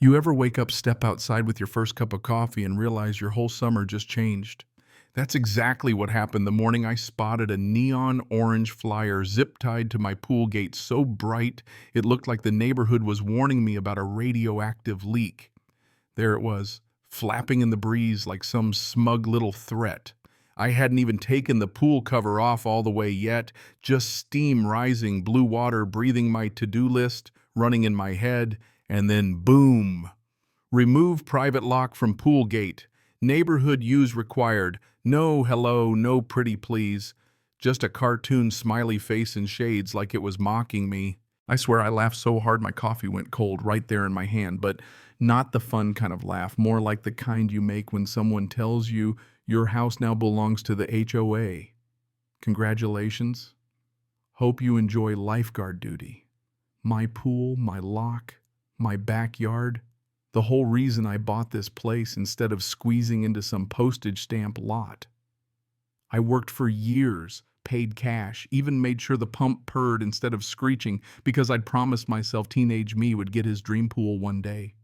You ever wake up, step outside with your first cup of coffee and realize your whole summer just changed? That's exactly what happened the morning I spotted a neon orange flyer zip-tied to my pool gate so bright it looked like the neighborhood was warning me about a radioactive leak. There it was, flapping in the breeze like some smug little threat. I hadn't even taken the pool cover off all the way yet, just steam rising, blue water breathing my to-do list, running in my head, and then boom! Remove private lock from pool gate. Neighborhood use required. No hello, no pretty please. Just a cartoon smiley face in shades like it was mocking me. I swear I laughed so hard my coffee went cold right there in my hand, but not the fun kind of laugh, more like the kind you make when someone tells you your house now belongs to the HOA. Congratulations. Hope you enjoy lifeguard duty. My pool, my lock, my backyard. The whole reason I bought this place instead of squeezing into some postage stamp lot. I worked for years, paid cash, even made sure the pump purred instead of screeching because I'd promised myself teenage me would get his dream pool one day.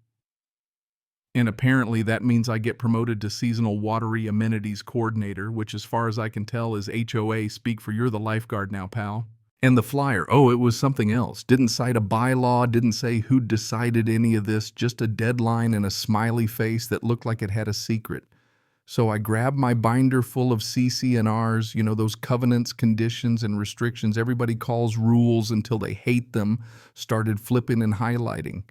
And apparently that means I get promoted to Seasonal Watery Amenities Coordinator, which as far as I can tell is HOA speak for you're the lifeguard now, pal. And the flyer, oh, it was something else. Didn't cite a bylaw, didn't say who decided any of this, just a deadline and a smiley face that looked like it had a secret. So I grabbed my binder full of CC&Rs, those covenants, conditions, and restrictions everybody calls rules until they hate them, started flipping and highlighting.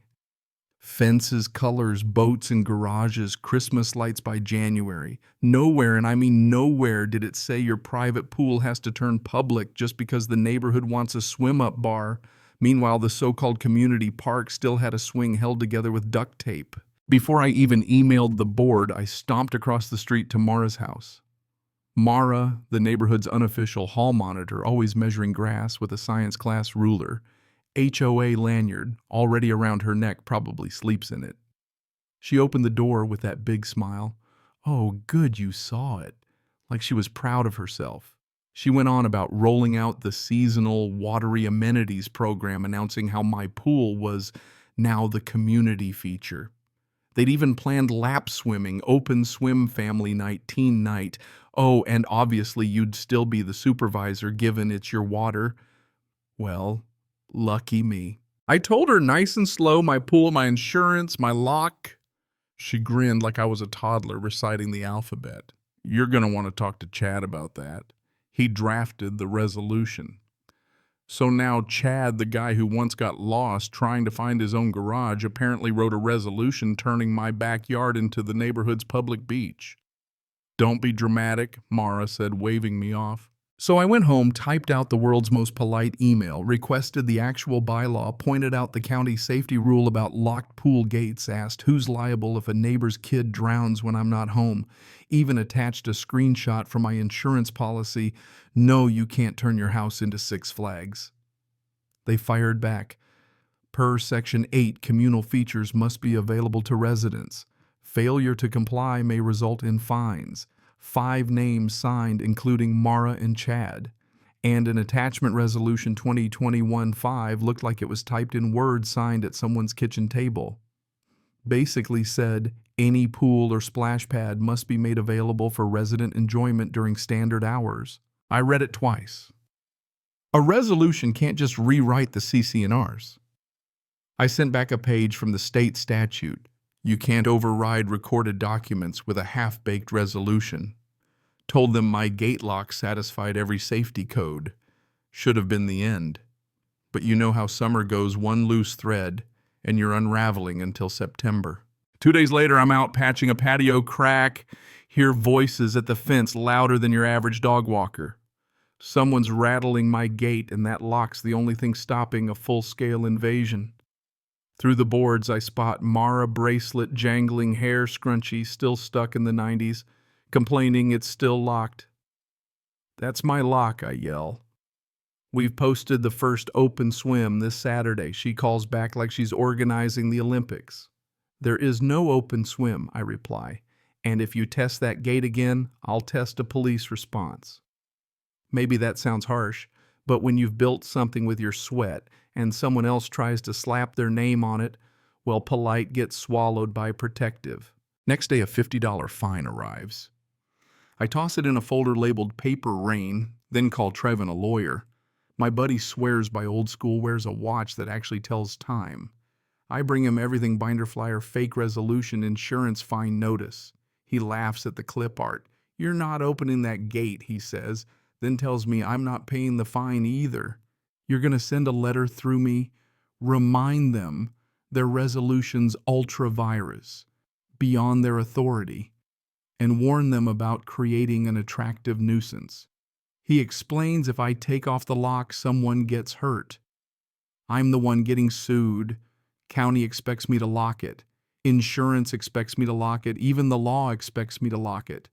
Fences, colors, boats and garages, Christmas lights by January. Nowhere, and I mean nowhere, did it say your private pool has to turn public just because the neighborhood wants a swim-up bar. Meanwhile, the so-called community park still had a swing held together with duct tape. Before I even emailed the board, I stomped across the street to Mara's house. Mara, the neighborhood's unofficial hall monitor, always measuring grass with a science class ruler, HOA lanyard, already around her neck, probably sleeps in it. She opened the door with that big smile. Oh, good you saw it. Like she was proud of herself. She went on about rolling out the Seasonal Watery Amenities program, announcing how my pool was now the community feature. They'd even planned lap swimming, open swim family night, teen night. Oh, and obviously you'd still be the supervisor given it's your water. Well, lucky me. I told her nice and slow, my pool, my insurance, my lock. She grinned like I was a toddler reciting the alphabet. You're going to want to talk to Chad about that. He drafted the resolution. So now Chad, the guy who once got lost trying to find his own garage, apparently wrote a resolution turning my backyard into the neighborhood's public beach. Don't be dramatic, Mara said, waving me off. So I went home, typed out the world's most polite email, requested the actual bylaw, pointed out the county safety rule about locked pool gates, asked who's liable if a neighbor's kid drowns when I'm not home, even attached a screenshot from my insurance policy. No, you can't turn your house into Six Flags. They fired back. Per Section 8, communal features must be available to residents. Failure to comply may result in fines. 5 names signed, including Mara and Chad. And an attachment resolution 2021-5 looked like it was typed in Word signed at someone's kitchen table. Basically said, any pool or splash pad must be made available for resident enjoyment during standard hours. I read it twice. A resolution can't just rewrite the CC&Rs. I sent back a page from the state statute. You can't override recorded documents with a half-baked resolution. Told them my gate lock satisfied every safety code. Should have been the end. But you know how summer goes, one loose thread, and you're unraveling until September. 2 days later, I'm out patching a patio crack, hear voices at the fence louder than your average dog walker. Someone's rattling my gate, and that lock's the only thing stopping a full-scale invasion. Through the boards, I spot Mara bracelet, jangling hair scrunchie, still stuck in the 90s, complaining it's still locked. That's my lock, I yell. We've posted the first open swim this Saturday. She calls back like she's organizing the Olympics. There is no open swim, I reply, and if you test that gate again, I'll test a police response. Maybe that sounds harsh, but when you've built something with your sweat and someone else tries to slap their name on it, Well, polite gets swallowed by protective. Next day, a $50 fine arrives. I toss it in a folder labeled Paper Rain, then call Trevin a lawyer. My buddy swears by old school, wears a watch that actually tells time. I bring him everything binder flyer, fake resolution, insurance fine notice. He laughs at the clip art. "You're not opening that gate," he says, then tells me I'm not paying the fine either. "You're going to send a letter through me? Remind them their resolution's ultra-virus, beyond their authority, and warn them about creating an attractive nuisance." He explains if I take off the lock, someone gets hurt. I'm the one getting sued. County expects me to lock it. Insurance expects me to lock it. Even the law expects me to lock it.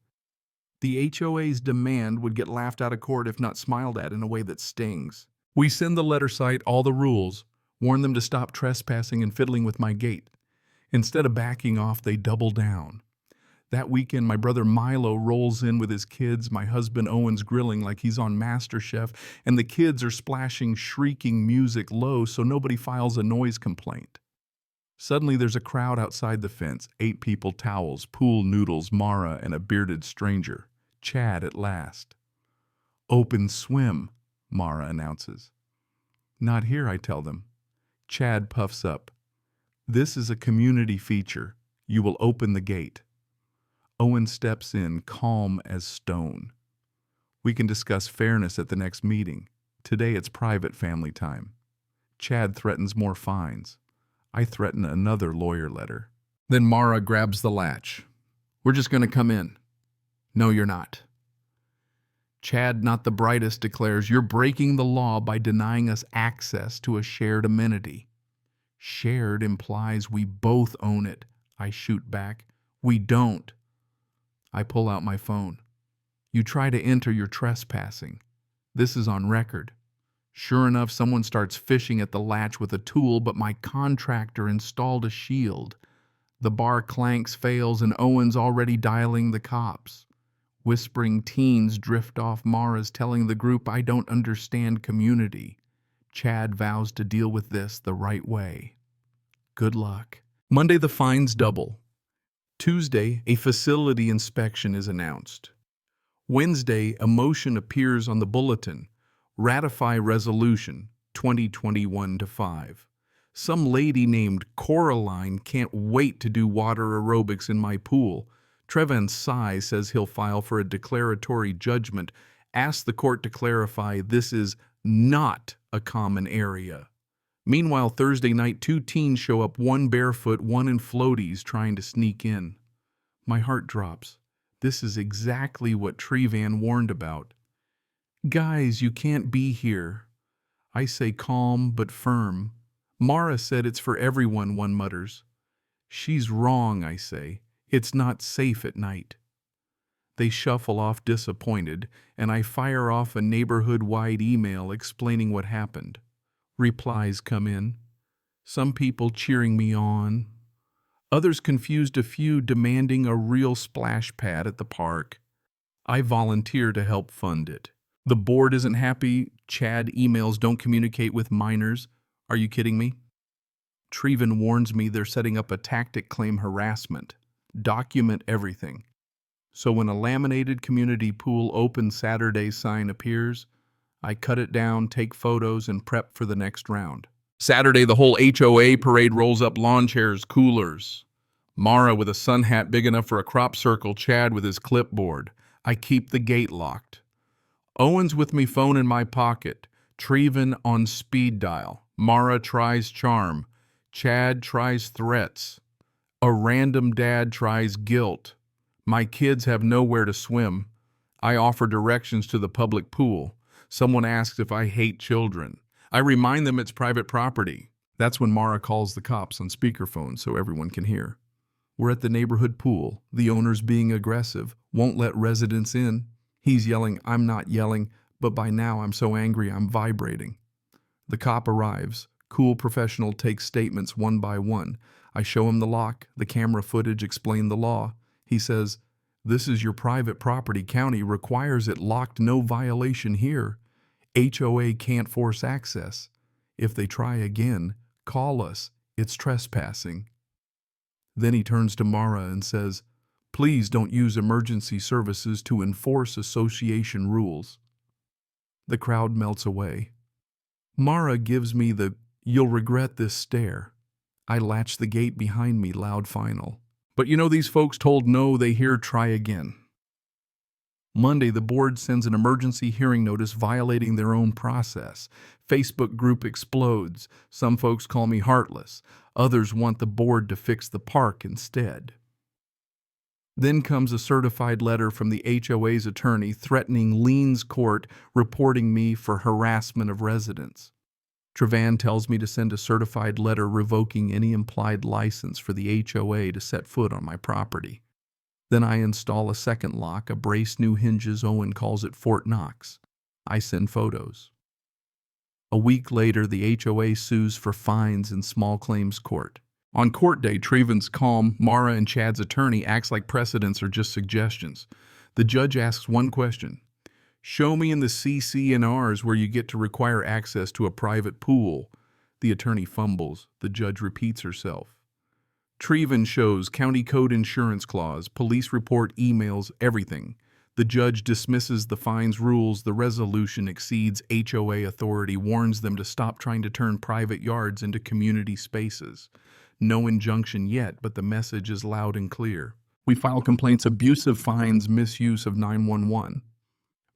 The HOA's demand would get laughed out of court if not smiled at in a way that stings. We send the letter cite all the rules, warn them to stop trespassing and fiddling with my gate. Instead of backing off, they double down. That weekend, my brother Milo rolls in with his kids, my husband Owen's grilling like he's on MasterChef, and the kids are splashing shrieking music low so nobody files a noise complaint. Suddenly there's a crowd outside the fence, 8 people, towels, pool noodles, Mara, and a bearded stranger. Chad at last. "Open swim," Mara announces. "Not here," I tell them. Chad puffs up. "This is a community feature. You will open the gate." Owen steps in, calm as stone. "We can discuss fairness at the next meeting. Today it's private family time." Chad threatens more fines. I threaten another lawyer letter. Then Mara grabs the latch. "We're just going to come in." "No, you're not." Chad, not the brightest, declares, "You're breaking the law by denying us access to a shared amenity." "Shared implies we both own it," I shoot back. "We don't." I pull out my phone. "You try to enter, you're trespassing. This is on record." Sure enough, someone starts fishing at the latch with a tool, but my contractor installed a shield. The bar clanks, fails, and Owen's already dialing the cops. Whispering teens drift off Mara's, telling the group I don't understand community. Chad vows to deal with this the right way. Good luck. Monday, the fines double. Tuesday, a facility inspection is announced. Wednesday, a motion appears on the bulletin. Ratify Resolution 2021-5. Some lady named Coraline can't wait to do water aerobics in my pool. Trevin Sai says he'll file for a declaratory judgment. Ask the court to clarify this is not a common area. Meanwhile, Thursday night, 2 teens show up, one barefoot, one in floaties, trying to sneak in. My heart drops. This is exactly what Trevan warned about. "Guys, you can't be here." I say calm but firm. "Mara said it's for everyone," one mutters. "She's wrong," I say. "It's not safe at night." They shuffle off disappointed, and I fire off a neighborhood-wide email explaining what happened. Replies come in. Some people cheering me on. Others confused, a few demanding a real splash pad at the park. I volunteer to help fund it. The board isn't happy. Chad emails don't communicate with minors. Are you kidding me? Trevan warns me they're setting up a tactic claim harassment. Document everything. So when a laminated community pool open Saturday sign appears, I cut it down, take photos, and prep for the next round. Saturday, the whole HOA parade rolls up, lawn chairs, coolers. Mara with a sun hat big enough for a crop circle, Chad with his clipboard. I keep the gate locked. Owen's with me, phone in my pocket. Trevan on speed dial. Mara tries charm. Chad tries threats. A random dad tries guilt. My kids have nowhere to swim. I offer directions to the public pool. Someone asks if I hate children. I remind them it's private property. That's when Mara calls the cops on speakerphone so everyone can hear. We're at the neighborhood pool. The owner's being aggressive, won't let residents in. He's yelling, I'm not yelling, but by now I'm so angry I'm vibrating. The cop arrives. Cool professional takes statements one by one. I show him the lock, the camera footage, explain the law. He says, this is your private property. County requires it locked, no violation here. HOA can't force access. If they try again, call us. It's trespassing. Then he turns to Mara and says, "Please don't use emergency services to enforce association rules." The crowd melts away. Mara gives me the "you'll regret this" stare. I latch the gate behind me, loud final. But you know, these folks told no, they hear try again. Monday, the board sends an emergency hearing notice violating their own process. Facebook group explodes. Some folks call me heartless. Others want the board to fix the park instead. Then comes a certified letter from the HOA's attorney threatening liens court, reporting me for harassment of residents. Trevan tells me to send a certified letter revoking any implied license for the HOA to set foot on my property. Then I install a second lock, a brace, new hinges. Owen calls it Fort Knox. I send photos. A week later, the HOA sues for fines in small claims court. On court day, Trevan's calm. Mara and Chad's attorney acts like precedents are just suggestions. The judge asks one question. "Show me in the CC&Rs where you get to require access to a private pool." The attorney fumbles. The judge repeats herself. Trevan shows county code insurance clause, police report, emails, everything. The judge dismisses the fines rules. The resolution exceeds HOA authority, warns them to stop trying to turn private yards into community spaces. No injunction yet, but the message is loud and clear. We file complaints, abusive fines, misuse of 911.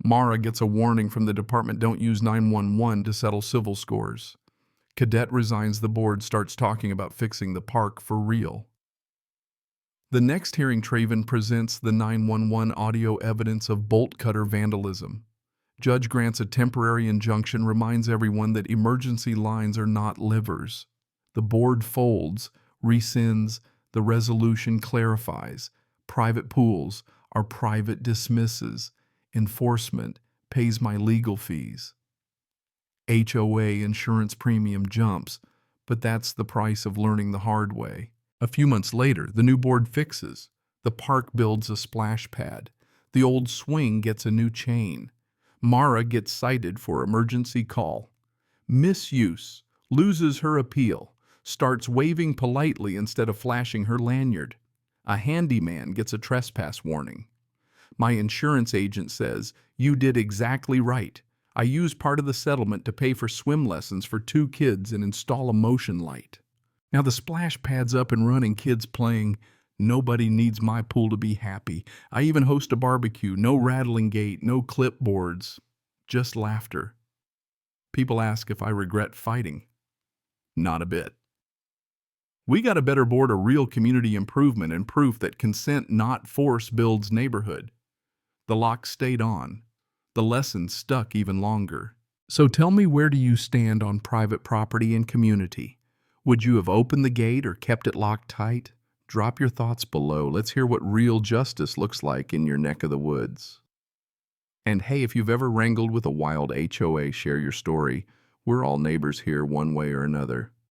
Mara gets a warning from the department, don't use 911 to settle civil scores. Cadet resigns. The board starts talking about fixing the park for real. The next hearing, Trevan presents the 911 audio evidence of bolt cutter vandalism. Judge grants a temporary injunction, reminds everyone that emergency lines are not livers. The board folds, rescinds, the resolution clarifies. Private pools are private, dismisses. Enforcement pays my legal fees. HOA insurance premium jumps, but that's the price of learning the hard way. A few months later, the new board fixes. The park builds a splash pad. The old swing gets a new chain. Mara gets cited for emergency call. Misuse, loses her appeal, starts waving politely instead of flashing her lanyard. A handyman gets a trespass warning. My insurance agent says, "You did exactly right. I used part of the settlement to pay for swim lessons for 2 kids and install a motion light." Now the splash pad's up and running, kids playing. Nobody needs my pool to be happy. I even host a barbecue. No rattling gate, no clipboards, just laughter. People ask if I regret fighting. Not a bit. We got a better board, a real community improvement, and proof that consent, not force, builds neighborhood. The lock stayed on. The lesson stuck even longer. So tell me, where do you stand on private property and community? Would you have opened the gate or kept it locked tight? Drop your thoughts below. Let's hear what real justice looks like in your neck of the woods. And hey, if you've ever wrangled with a wild HOA, share your story. We're all neighbors here one way or another.